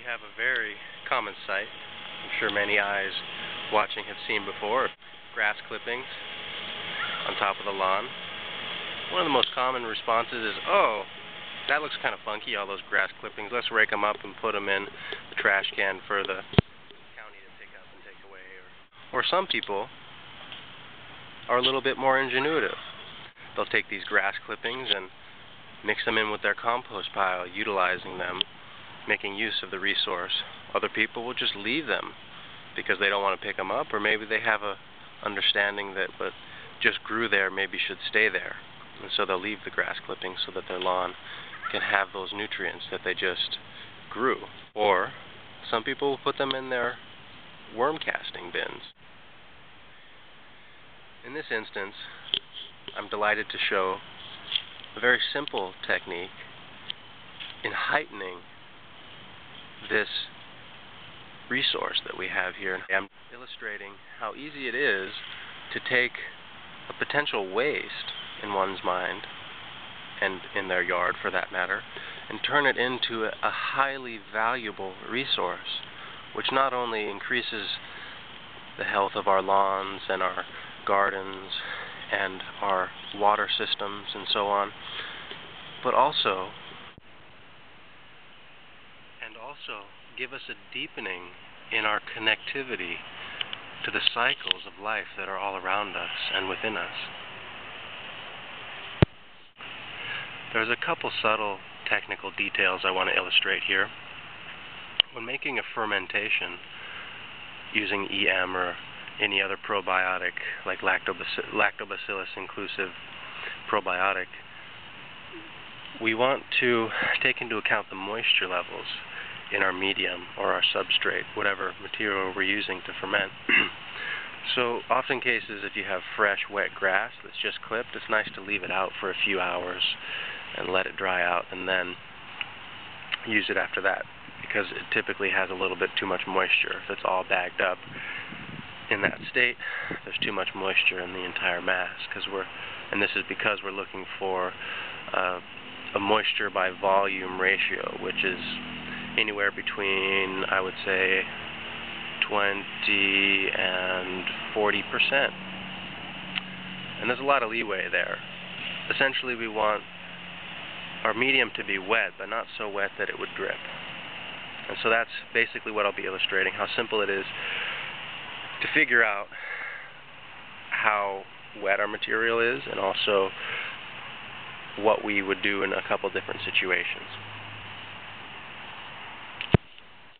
we have a very common sight, I'm sure many eyes watching have seen before, grass clippings on top of the lawn. One of the most common responses is, oh, that looks kind of funky, all those grass clippings. Let's rake them up and put them in the trash can for the county to pick up and take away. Or some people are a little bit more ingenuitive. They'll take these grass clippings and mix them in with their compost pile, utilizing them, making use of the resource. Other people will just leave them because they don't want to pick them up, or maybe they have a understanding that what just grew there maybe should stay there. And so they'll leave the grass clippings so that their lawn can have those nutrients that they just grew. Or some people will put them in their worm casting bins. In this instance, I'm delighted to show a very simple technique in heightening this resource that we have here. I'm illustrating how easy it is to take a potential waste in one's mind, and in their yard for that matter, and turn it into a highly valuable resource, which not only increases the health of our lawns and our gardens and our water systems and so on, but also give us a deepening in our connectivity to the cycles of life that are all around us and within us. There's a couple subtle technical details I want to illustrate here. When making a fermentation using EM or any other probiotic like lactobacillus inclusive probiotic, we want to take into account the moisture levels in our medium or our substrate, whatever material we're using to ferment. So often cases, if you have fresh wet grass that's just clipped, it's nice to leave it out for a few hours and let it dry out and then use it after that, because it typically has a little bit too much moisture. If it's all bagged up in that state, there's too much moisture in the entire mass, and this is because we're looking for a moisture by volume ratio, which is anywhere between, I would say, 20 and 40%. And there's a lot of leeway there. Essentially, we want our medium to be wet, but not so wet that it would drip. And so that's basically what I'll be illustrating, how simple it is to figure out how wet our material is, and also what we would do in a couple different situations.